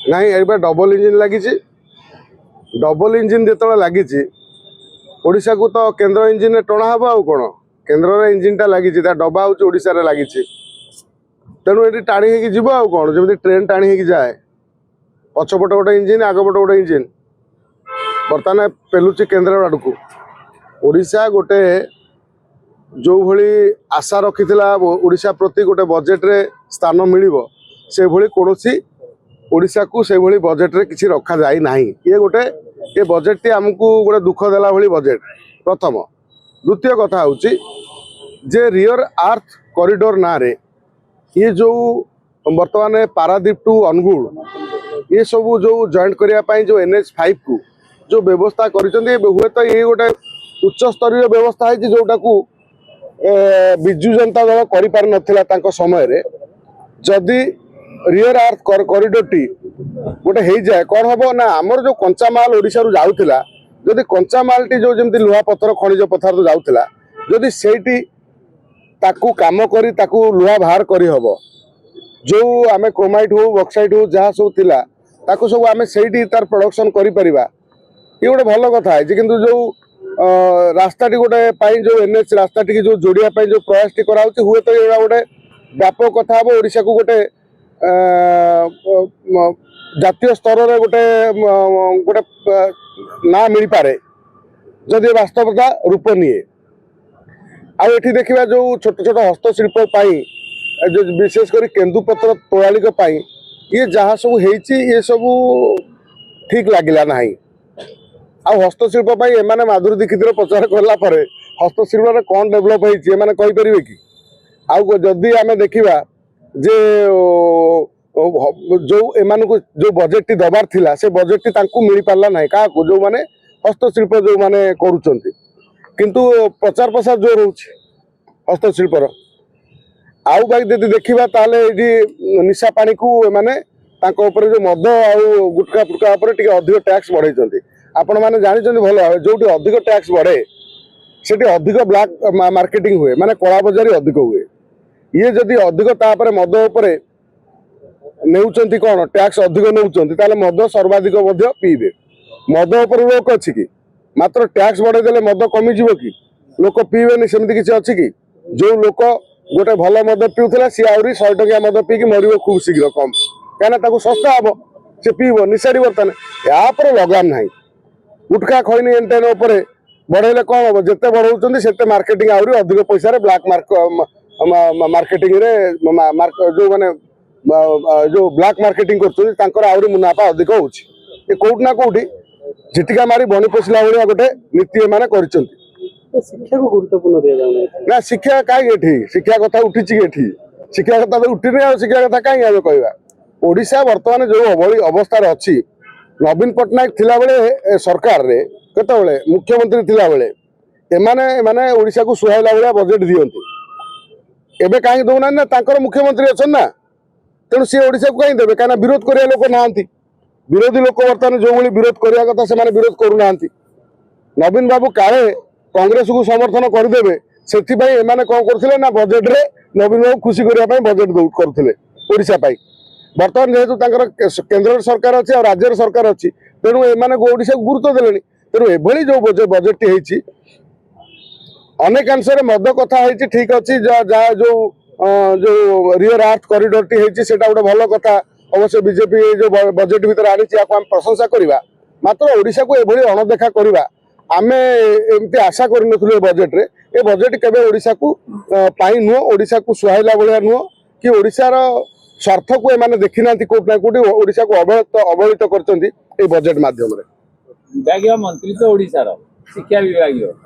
नहीं A double engine लगी double engine जो लगी ओडिशा को तो केंद्र इंजिन टणा हम आउ कौन केन्द्र इंजिन टा लगी डब्बा हूँ ओडिशा रे लगी तेणु ये टाणी होगी जीव आउ कौन जमी ट्रेन टाणी होगी जाए पछपट गोटे इंजिन आगपट गोटे इंजिन बर्तमान पेलुची केन्द्र आड़ को ओडिशा गोटे जो भली आशा रखी ओडिशा प्रति गोटे बजेट रे स्थान मिल से भली कौनसी ओडिशा को से भली बजेट रे किसी रखा जाए ना ये गोटे ये बजेट टी आमको गोटे दुख देला भली बजेट प्रथम द्वितीय कथा हूँ जे रियर आर्थ कॉरिडोर ना रे ये जो बर्तमान पारादीप टू अनुगुल ये सब जो जॉइंट करने जो NH5 को जो व्यवस्था कर हुए तो ये गोटे उच्च स्तरीय व्यवस्था है जोटा को विजु जनता दल कर पार नथिला समय रे जदि रियर आर्थ कॉरिडोर टी गोटे हो जाए कौन हम ना आमर जो कंचा माल ओडिशा रु जाउथिला जदि कंचा माल टी जो जमती लुहा पत्थर खनिज पत्थर तो जाउथिला जदि सेठी ताकू काम करी ताकू लुहा बाहर करी हबो जो आमे क्रोमाइट हो बक्साइट हो जहाँ सब थिला ताकू सब आमे सेठी तार प्रोडक्शन करि परिबा ये गोटे भल कथा है किंतु जो रास्ता टी गोटे जो NH रास्ता टी जो जोड़िया जो प्रयास टी करा हुए तो ये गोटे व्यापक कथा हम ओडिशा को गोटे जातीय स्तर रे गोटे गोटे ना मिल पारे जदि वास्तवता रूप निए आठी देखा जो छोट छोट हस्तशिल्प जो विशेषकर केन्दुपत्र तोलालिक ये जहाँ सब ये सब ठीक लगिला ना आ हस्तशिल्प एमाने माधुरी दीक्षित प्रचार कला हस्तशिल्प कौन डेभलप होईपारे कि आउ जदि आम देखा जे जो एमान को जो बजेट टी दबार थिला से बजेट टी तांकू मिल पारला ना क्या जो माने हस्तशिल्प जो माने करूचंती किंतु प्रचार प्रसार जो रोचे हस्तशिल्पर आउ बाकी यदि देखा ताले ये निशा पानी को माने जो मद आउ गुटका फुटका अधिक टैक्स बढ़ाई आपण मैंने जानते भल भाव जो अधिक टैक्स बढ़े से अधिक ब्लैक मार्केटिंग हुए माने कला बजारी अधिक हुए ये जदि अधिक तापर मद उपरे नेउचंती कौन टैक्स अधिक नेउचंती ताले मद सर्वाधिक पीबे मद उपर रोक अच्छी कि मात्र टैक्स बढ़ाई मद कमिजिव कि लोक पीबेनि सेमती किसी अच्छी कि जो लोक गोटे भल मद पीउला सी आहरी 100 टंकिया मद पीकी मर खूब शीघ्र कम कहीं सस्ता हम से पीब निशाड़ी बर्तमान यापर लगाम ना गुटखा खैनी एंटेन बढ़ेले कौन हम जिते बढ़ाऊँ से मार्केटिंग आहरी अधिक पैसा ब्लैक मार्केटिंग रे जो माने जो ब्लैक मार्केटिंग कर मुनाफा अधिक होची कोट ना कोटी झिटिका मारी बनी पोषला भाया गोटे नीति एमाने कर शिक्षा को गुरुत्वपूर्ण दिया जाना ना शिक्षा कहीं शिक्षा कथा उठी शिक्षा कथा तो उठी नहीं शिक्षा कथा कहीं आम कहवा ओडिशा बर्तमान जो अवस्था अच्छी नवीन पट्टनायक थिला बेले सरकार रे केतबेले मुख्यमंत्री थिला बेले एमाने ओडिशा को सुहाइला भाया बजेट दियंती एबे कहीं दौना ना तांकर मुख्यमंत्री अच्छा ना तेणु सी ओडिशा को कहीं देवे कहीं विरोध करिया लोक ना विरोधी लोक बर्तमान जो भाई विरोध करने कथा से विरोध करूना नवीन बाबू काले कांग्रेस को समर्थन करदे से कौन करते ना बजेट रे नवीन बाबू खुशी करने बजेट करते ओडिशा बर्तमान जेहेतु केंद्र सरकार अच्छी और राज्य सरकार अच्छी तेणु एम ओडिशा को गुरुत्व देले तेणु एभली जो बजेट टी अनेकांश मद कथा है ठीक अच्छी जो जो रियर आर्थ कॉरिडोर टी है गोटे भल कथा अवश्य बीजेपी जो बजेट भीतर आनी आम प्रशंसा करवा मात्र ओडिशा को एभली अणदेखा करवा आमे एमती आशा कर बजेट रे ए बजेट केबे ओडिशा को पाई नुह ओडिशा को सुहाइला भाया नुह कि ओडिशार स्वार्थ को एमाने देखी ना कोट ना कोटी ओडिशा को अवहेलित कर बजेट माध्यम विभाग मंत्री तो ओडिशार शिक्षा विभाग